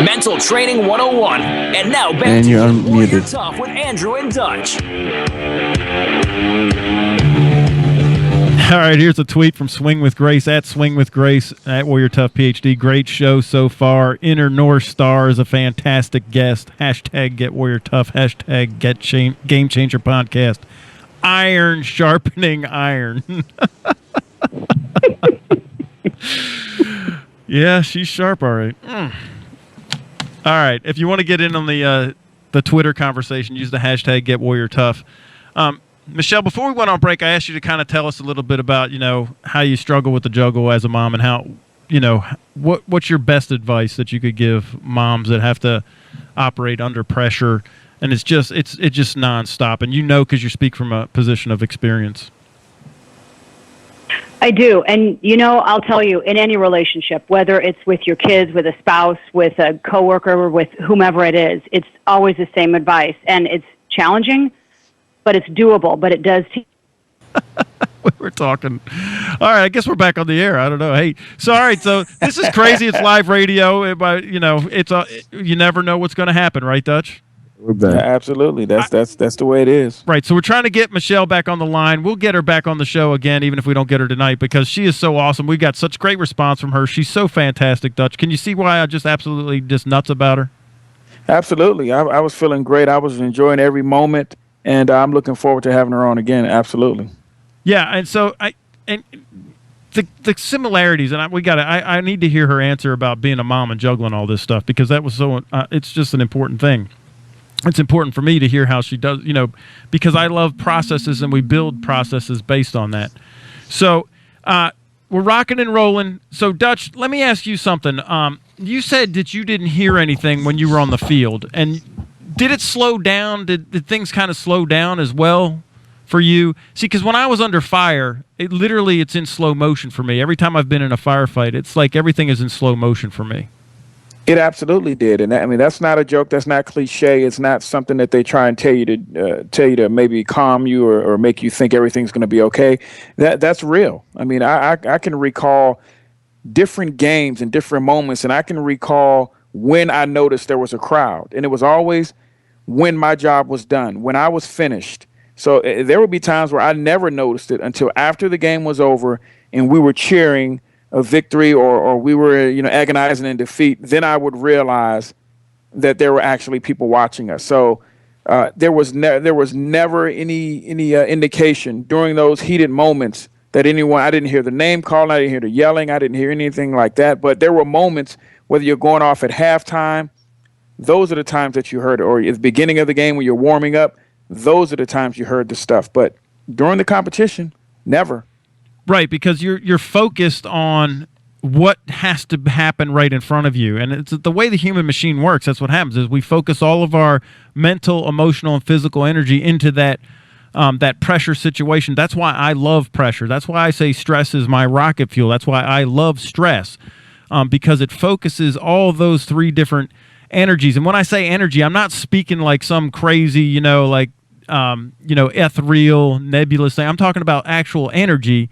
Mental Training 101. And now back And to you're Get Warrior unmuted. Tough with Andrew and Dutch. All right, here's a tweet from Swing with Grace, at Swing with Grace, at Warrior Tough PhD. Great show so far. Inner North Star is a fantastic guest. Hashtag Get Warrior Tough. Hashtag Game Changer Podcast. Iron sharpening iron. Yeah, she's sharp, all right. All right, if you want to get in on the Twitter conversation, use the hashtag Get Warrior Tough. Michelle, before we went on break, I asked you to kind of tell us a little bit about, how you struggle with the juggle as a mom and how, what's your best advice that you could give moms that have to operate under pressure, and it's just nonstop, and because you speak from a position of experience. I do. And, I'll tell you, in any relationship, whether it's with your kids, with a spouse, with a coworker, with whomever it is, it's always the same advice. And it's challenging, but it's doable, but it does. We were talking. All right, I guess we're back on the air. I don't know. Hey, so all right, so this is crazy. It's live radio. It's you never know what's going to happen, right, Dutch? We're back. Yeah, absolutely. That's the way it is. Right. So we're trying to get Michelle back on the line. We'll get her back on the show again, even if we don't get her tonight, because she is so awesome. We got such great response from her. She's so fantastic, Dutch. Can you see why I just absolutely nuts about her? Absolutely. I was feeling great. I was enjoying every moment, and I'm looking forward to having her on again. Absolutely. Yeah, and so the similarities, and I need to hear her answer about being a mom and juggling all this stuff, because that was so. It's just an important thing. It's important for me to hear how she does, because I love processes and we build processes based on that. So we're rocking and rolling. So Dutch, let me ask you something. You said that you didn't hear anything when you were on the field, and did it slow down? Did things kind of slow down as well for you? See, because when I was under fire, it's in slow motion for me. Every time I've been in a firefight, it's like everything is in slow motion for me. It absolutely did, and that's not a joke. That's not cliche. It's not something that they try and tell you to maybe calm you or make you think everything's going to be okay. That's real. I can recall different games and different moments, and I can recall when I noticed there was a crowd, and it was always when my job was done, when I was finished. So there would be times where I never noticed it until after the game was over and we were cheering a victory or we were agonizing in defeat. Then I would realize that there were actually people watching us. So there was never any indication during those heated moments that I didn't hear the name calling, I didn't hear the yelling, I didn't hear anything like that. But there were moments, whether you're going off at halftime, those are the times that you heard it, or at the beginning of the game when you're warming up, those are the times you heard the stuff. But during the competition, never. Right, because you're focused on what has to happen right in front of you. And it's the way the human machine works. That's what happens, is we focus all of our mental, emotional, and physical energy into that pressure situation. That's why I love pressure. That's why I say stress is my rocket fuel. That's why I love stress, because it focuses all those three different energies. And when I say energy, I'm not speaking like some crazy, ethereal, nebulous thing. I'm talking about actual energy.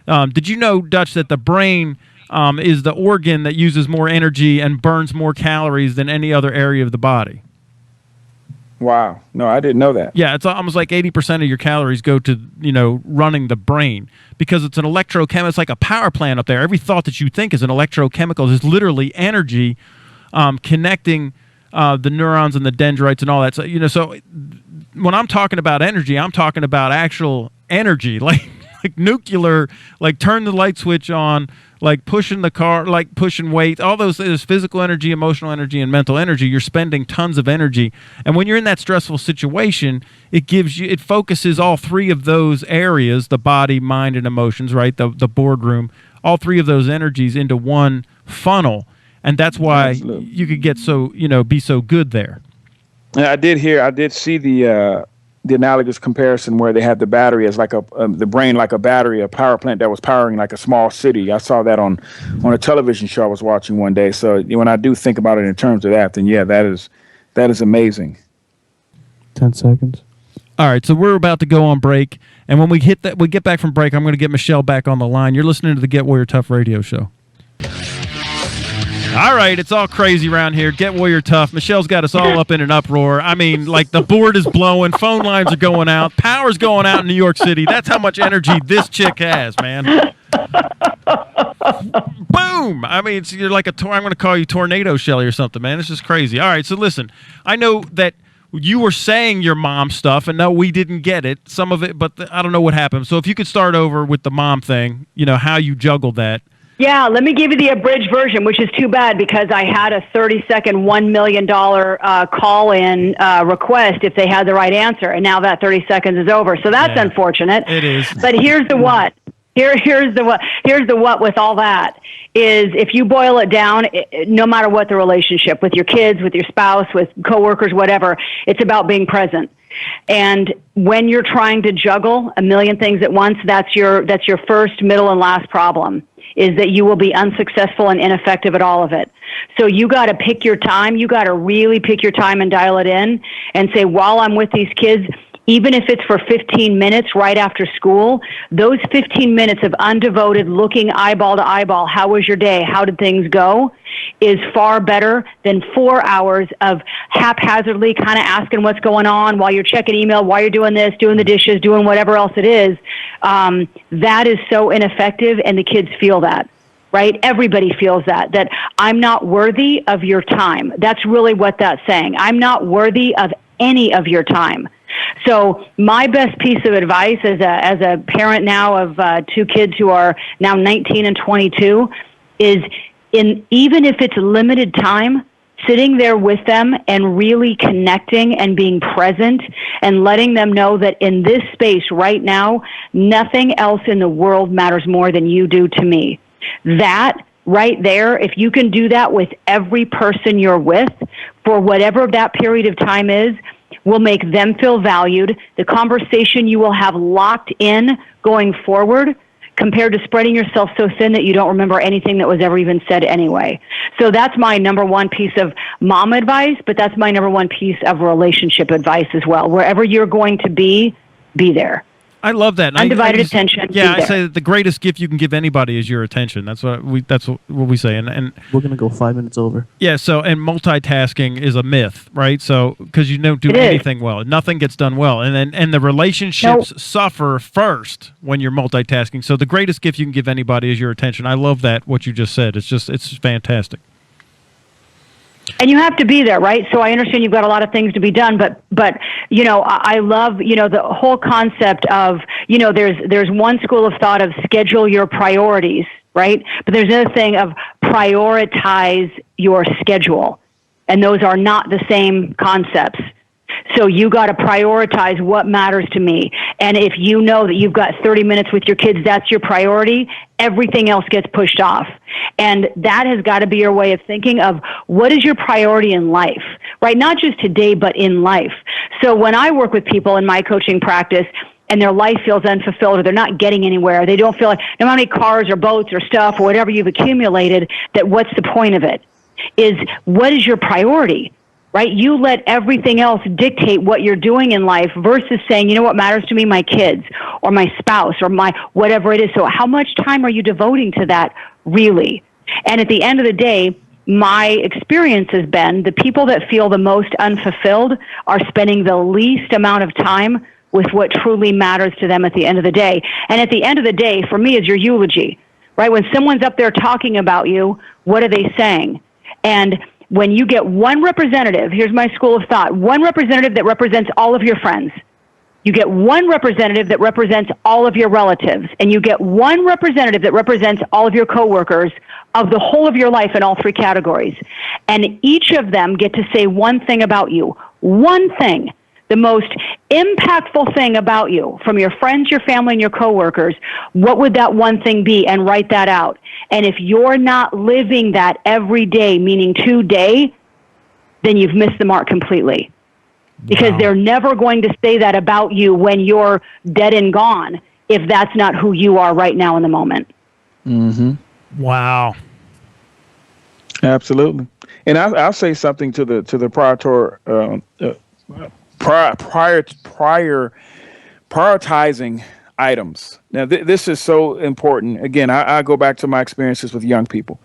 Did you know, Dutch, that the brain is the organ that uses more energy and burns more calories than any other area of the body? Wow. No, I didn't know that. Yeah, it's almost like 80% of your calories go to, running the brain, because it's an electrochemical. It's like a power plant up there. Every thought that you think is an electrochemical is literally energy connecting the neurons and the dendrites and all that. So, so when I'm talking about energy, I'm talking about actual energy, like nuclear, like turn the light switch on, like pushing the car, like pushing weight, all those is physical energy, emotional energy, and mental energy. You're spending tons of energy. And when you're in that stressful situation, it focuses all three of those areas, the body, mind, and emotions, right? The boardroom, all three of those energies into one funnel. And that's why Absolutely. You could get so, be so good there. And I did see the analogous comparison where they had the battery as like the brain like a battery, a power plant that was powering like a small city. I saw that on a television show I was watching one day. So when I do think about it in terms of that, then yeah, that is amazing. 10 seconds. All right, so we're about to go on break, and when we get back from break, I'm going to get Michelle back on the line. You're listening to the Get Warrior Tough radio show. All right, it's all crazy around here. Get Warrior Tough. Michelle's got us all up in an uproar. I mean, like the board is blowing, phone lines are going out, power's going out in New York City. That's how much energy this chick has, man. Boom! I mean, you're like I'm going to call you Tornado Chelley or something, man. It's just crazy. All right, so listen, I know that you were saying your mom stuff, and no, we didn't get it, some of it, but I don't know what happened. So if you could start over with the mom thing, how you juggled that. Yeah, let me give you the abridged version, which is too bad because I had a 30-second, $1 million call-in request if they had the right answer, and now that 30 seconds is over. So that's unfortunate. It is. But here's the what. Here's the what with all that is if you boil it down, no matter what the relationship with your kids, with your spouse, with coworkers, whatever, it's about being present. And when you're trying to juggle a million things at once, that's your first, middle, and last problem. Is that you will be unsuccessful and ineffective at all of it. So you got to pick your time. You got to really pick your time and dial it in and say, while I'm with these kids, even if it's for 15 minutes right after school, those 15 minutes of undevoted looking eyeball to eyeball, how was your day? How did things go? Is far better than 4 hours of haphazardly kind of asking what's going on while you're checking email, while you're doing this, doing the dishes, doing whatever else it is. That is so ineffective, and the kids feel that. Right? Everybody feels that I'm not worthy of your time. That's really what that's saying. I'm not worthy of any of your time. So my best piece of advice as a parent now of two kids who are now 19 and 22 is even if it's limited time, sitting there with them and really connecting and being present and letting them know that in this space right now, nothing else in the world matters more than you do to me. That right there, if you can do that with every person you're with for whatever that period of time is, will make them feel valued. The conversation you will have locked in going forward compared to spreading yourself so thin that you don't remember anything that was ever even said anyway. So that's my number one piece of mom advice, but that's my number one piece of relationship advice as well. Wherever you're going to be there. I love that. Undivided attention. Yeah, I say that the greatest gift you can give anybody is your attention. That's what we say. And we're gonna go 5 minutes over. Yeah. So and multitasking is a myth, right? So because you don't do anything well, nothing gets done well, and the relationships suffer first when you're multitasking. So the greatest gift you can give anybody is your attention. I love that what you just said. It's fantastic. And you have to be there, right? So I understand you've got a lot of things to be done, but I love, the whole concept of, there's one school of thought of schedule your priorities, right? But there's another thing of prioritize your schedule. And those are not the same concepts. So you got to prioritize what matters to me. And if you know that you've got 30 minutes with your kids, that's your priority, everything else gets pushed off. And that has got to be your way of thinking of what is your priority in life, right? Not just today, but in life. So when I work with people in my coaching practice and their life feels unfulfilled or they're not getting anywhere, they don't feel like no matter how many cars or boats or stuff or whatever you've accumulated, that what's the point of it? Is what is your priority? Right? You let everything else dictate what you're doing in life versus saying, you know what matters to me, my kids or my spouse or my whatever it is. So how much time are you devoting to that really? And at the end of the day, my experience has been the people that feel the most unfulfilled are spending the least amount of time with what truly matters to them at the end of the day. And at the end of the day, for me, is your eulogy, right? When someone's up there talking about you, what are they saying? And when you get one representative, here's my school of thought, one representative that represents all of your friends. You get one representative that represents all of your relatives. And you get one representative that represents all of your coworkers of the whole of your life in all three categories. And each of them get to say one thing about you. One thing. The most impactful thing about you from your friends, your family, and your coworkers, what would that one thing be? And write that out. And if you're not living that every day, meaning today, then you've missed the mark completely. Because they're never going to say that about you when you're dead and gone if that's not who you are right now in the moment. Mm-hmm. Wow. Absolutely. And I'll say something to the prioritizing items. Now, this is so important. Again, I go back to my experiences with young people.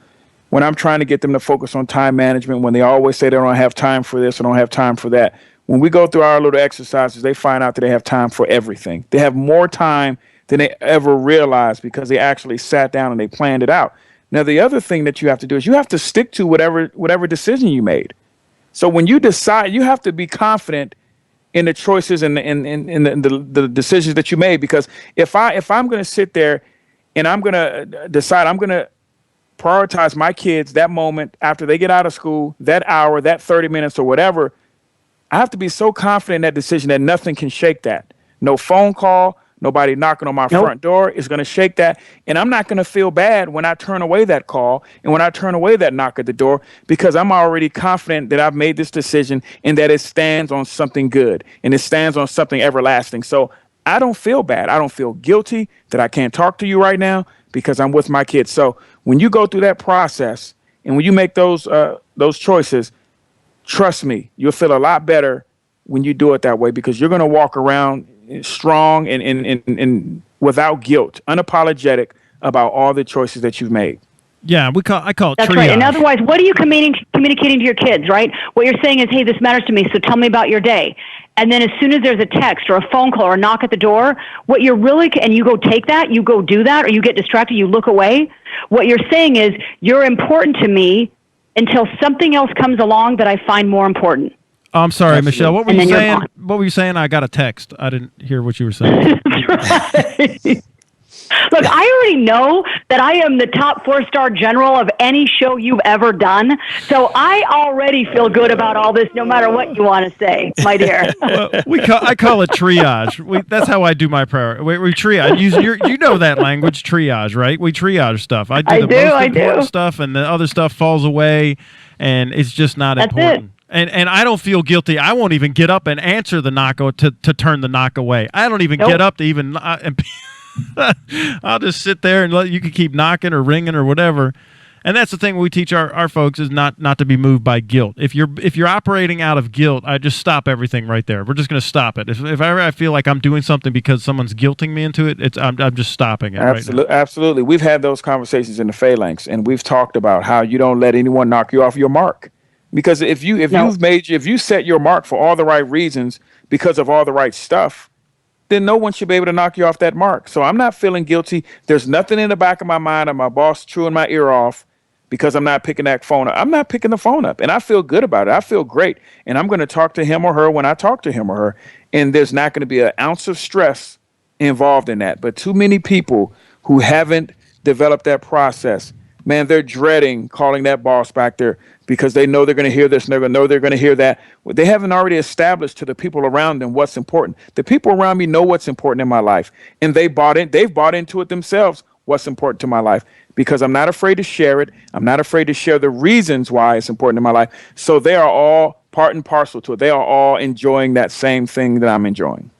when I'm trying to get them to focus on time management, when they always say they don't have time for this or don't have time for that. When we go through our little exercises, they find out that they have time for everything. They have more time than they ever realized because they actually sat down and they planned it out. Now, the other thing that you have to do is you have to stick to whatever decision you made. So when you decide, you have to be confident in the choices and the decisions that you made. Because if I'm going to sit there and I'm going to decide I'm going to prioritize my kids that moment after they get out of school, that hour, that 30 minutes or whatever, I have to be so confident in that decision that nothing can shake that. No phone call, nobody knocking on my front door is going to shake that. And I'm not going to feel bad when I turn away that call and when I turn away that knock at the door, because I'm already confident that I've made this decision and that it stands on something good and it stands on something everlasting. So I don't feel bad. I don't feel guilty that I can't talk to you right now because I'm with my kids. So when you go through that process and when you make those choices, trust me, you'll feel a lot better when you do it that way, because you're going to walk around strong and without guilt, unapologetic about all the choices that you've made. Yeah, I call it That's triage. right. And otherwise, what are you communicating to your kids, right? What you're saying is, hey, this matters to me, so tell me about your day. And then as soon as there's a text or a phone call or a knock at the door, what you're really, and you go take that, you go do that, or you get distracted, you look away, what you're saying is, you're important to me until something else comes along that I find more important. Oh, I'm sorry, Absolutely. Michelle. What were you saying? What were you saying? I got a text. I didn't hear what you were saying. Right. Look, I already know that I am the top 4-star general of any show you've ever done. So I already feel good about all this, no matter what you want to say, my dear. Well, I call it triage. That's how I do my prayer. We triage. You know that language, triage, right? We triage stuff. I do the most important stuff, and the other stuff falls away, and it's just not important. And I don't feel guilty. I won't even get up and answer the knock to turn the knock away. I don't even get up to even. I'll just sit there and you can keep knocking or ringing or whatever. And that's the thing we teach our folks is not to be moved by guilt. If you're operating out of guilt, I just stop everything right there. We're just going to stop it. If ever I feel like I'm doing something because someone's guilting me into it, I'm just stopping it. Absolutely, right now. Absolutely. We've had those conversations in the phalanx, and we've talked about how you don't let anyone knock you off your mark. Because if you set your mark for all the right reasons because of all the right stuff, then no one should be able to knock you off that mark. So I'm not feeling guilty. There's nothing in the back of my mind of my boss chewing my ear off because I'm not picking that phone up. I'm not picking the phone up, and I feel good about it. I feel great, and I'm going to talk to him or her when I talk to him or her, and there's not going to be an ounce of stress involved in that. But too many people who haven't developed that process, man, they're dreading calling that boss back there because they know they're going to hear this and they're going to hear that. They haven't already established to the people around them what's important. The people around me know what's important in my life, and they've bought into it themselves, what's important to my life, because I'm not afraid to share it. I'm not afraid to share the reasons why it's important in my life. So they are all part and parcel to it. They are all enjoying that same thing that I'm enjoying.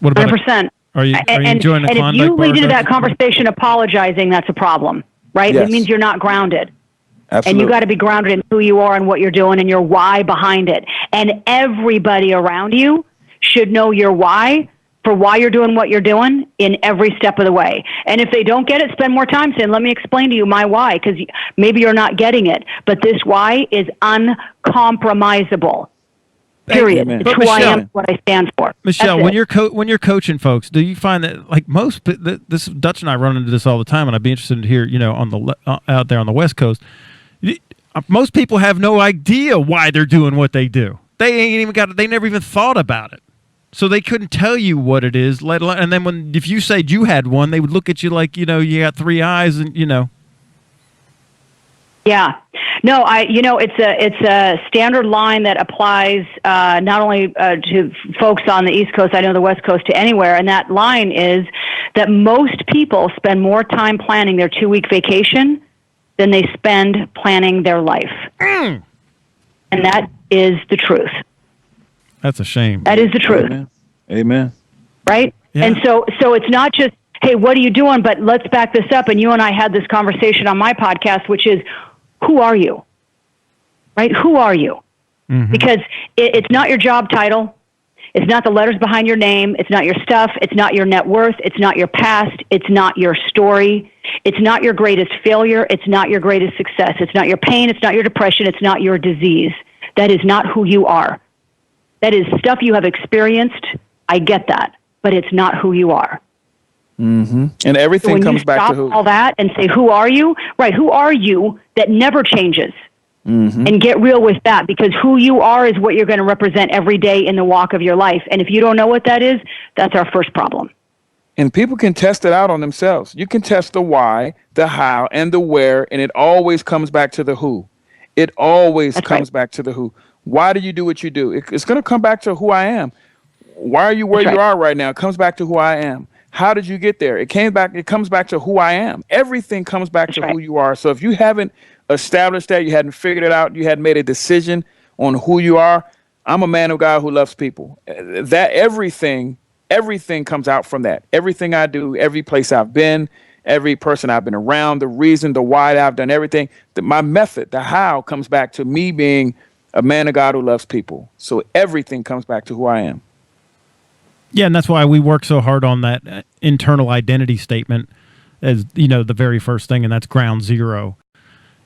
What about 100%. Are you enjoying the Klondike bar? And if you lead into that conversation apologizing, that's a problem, right? Yes. It means you're not grounded. Absolutely. And you got to be grounded in who you are and what you're doing and your why behind it. And everybody around you should know your why for why you're doing what you're doing in every step of the way. And if they don't get it, spend more time saying, let me explain to you my why, because maybe you're not getting it. But this why is uncompromisable. Period. It's who I am, what I stand for. Michelle, when you're coaching folks, do you find that like this Dutch and I run into this all the time, and I'd be interested to hear, on the out there on the West Coast, most people have no idea why they're doing what they do. They never even thought about it, so they couldn't tell you what it is. And then if you said you had one, they would look at you like you got three eyes, and Yeah. No, it's a standard line that applies not only to folks on the East Coast, I know the West Coast, to anywhere, and that line is that most people spend more time planning their 2-week vacation than they spend planning their life. And that is the truth. That's a shame. That is the truth. Amen. Right? Yeah. And so it's not just, hey, what are you doing? But let's back this up. And you and I had this conversation on my podcast, which is, who are you? Right? Who are you? Mm-hmm. Because it's not your job title. It's not the letters behind your name. It's not your stuff. It's not your net worth. It's not your past. It's not your story. It's not your greatest failure. It's not your greatest success. It's not your pain. It's not your depression. It's not your disease. That is not who you are. That is stuff you have experienced. I get that, but it's not who you are. Mm-hmm. And everything So when comes you back stop to who? all that and say, who are you? Right, who are you that never changes? Mm-hmm. And get real with that, because who you are is what you're going to represent every day in the walk of your life. And if you don't know what that is, that's our first problem. And people can test it out on themselves. You can test the why, the how, and the where, and it always comes back to the who. It always That's comes right. back to the who. Why do you do what you do? It's going to come back to who I am. Why are you where That's you right. are right now? It comes back to who I am. How did you get there? It comes back to who I am. Everything comes back to right. who you are. So if you haven't established that, you hadn't figured it out, you hadn't made a decision on who you are, I'm a man of God who loves people. That everything comes out from that. Everything I do, every place I've been, every person I've been around, the reason, the why I've done everything, my method, the how comes back to me being a man of God who loves people. So everything comes back to who I am. Yeah, and that's why we work so hard on that internal identity statement as, the very first thing, and that's ground zero.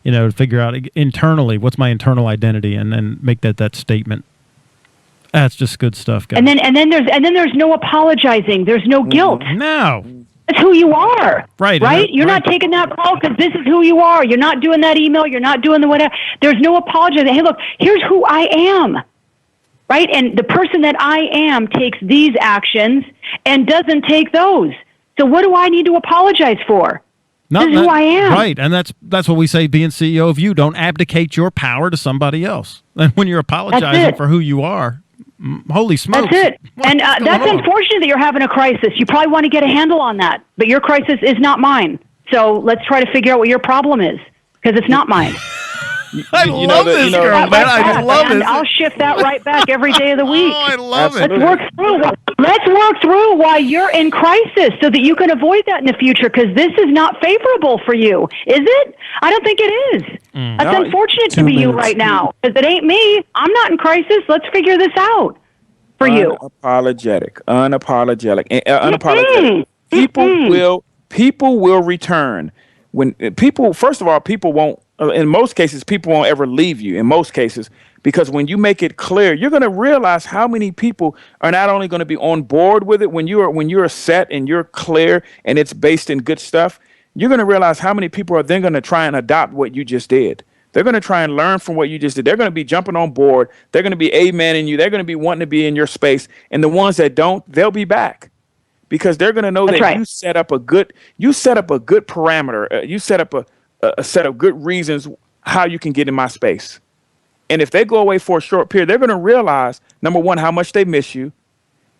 To figure out internally what's my internal identity, and then make that statement. That's just good stuff, guys. And then there's no apologizing. There's no guilt. No. That's who you are. Right. Right? You're not taking that call because this is who you are. You're not doing that email. You're not doing the whatever. There's no apologizing. Hey, look, here's who I am. Right? And the person that I am takes these actions and doesn't take those. So what do I need to apologize for? This is who I am. Right, and that's what we say, being CEO of you. Don't abdicate your power to somebody else. And when you're apologizing for who you are, holy smokes. That's it. And that's unfortunate that you're having a crisis. You probably want to get a handle on that. But your crisis is not mine. So let's try to figure out what your problem is, because it's not mine. I love this girl, man. I love it. I'll shift that right back every day of the week. Oh, I love Absolutely. it. Let's work through why you're in crisis so that you can avoid that in the future, because this is not favorable for you. Is it? I don't think it is. That's No, unfortunate to 2 be you minutes. right now, because it ain't me. I'm not in crisis. Let's figure this out for you. Unapologetic. People will return. When people, first of all, people won't, in most cases, people won't ever leave you, in most cases, because when you make it clear, you're going to realize how many people are not only going to be on board with it when you're set and you're clear and it's based in good stuff. You're going to realize how many people are then going to try and adopt what you just did. They're going to try and learn from what you just did. They're going to be jumping on board. They're going to be amening you. They're going to be wanting to be in your space. And the ones that don't, they'll be back, because they're going to know That's that right. you set up a good parameter. You set up a set of good reasons how you can get in my space. And if they go away for a short period, they're going to realize, number one, how much they miss you.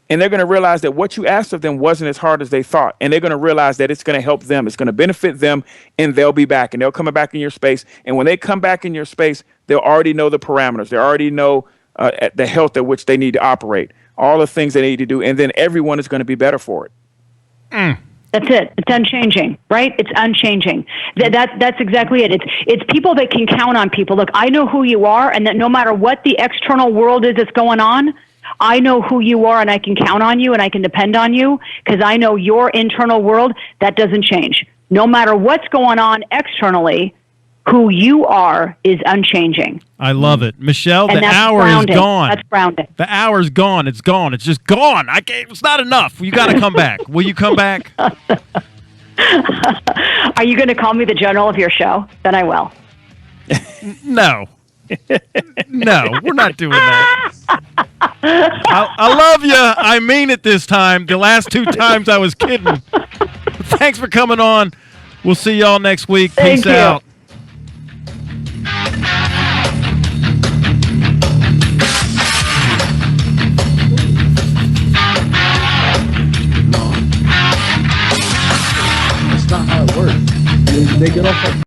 And they're going to realize that what you asked of them wasn't as hard as they thought. And they're going to realize that it's going to help them. It's going to benefit them, and they'll be back, and they'll come back in your space. And when they come back in your space, they'll already know the parameters. They already know the health at which they need to operate, all the things they need to do. And then everyone is going to be better for it. That's it. It's unchanging, right? It's unchanging. That's exactly it. It's people that can count on people. Look, I know who you are, and that no matter what the external world is that's going on, I know who you are, and I can count on you, and I can depend on you, because I know your internal world, that doesn't change. No matter what's going on externally, who you are is unchanging. I love it. Michelle, And the that's hour grounding. is gone. That's grounding. The hour's gone. It's gone. It's just gone. It's not enough. You got to come back. Will you come back? Are you going to call me the general of your show? Then I will. No. No, we're not doing that. I love you. I mean it this time. The last 2 times I was kidding. Thanks for coming on. We'll see y'all next week. Thank Peace you. out. That's not how it works. They get off like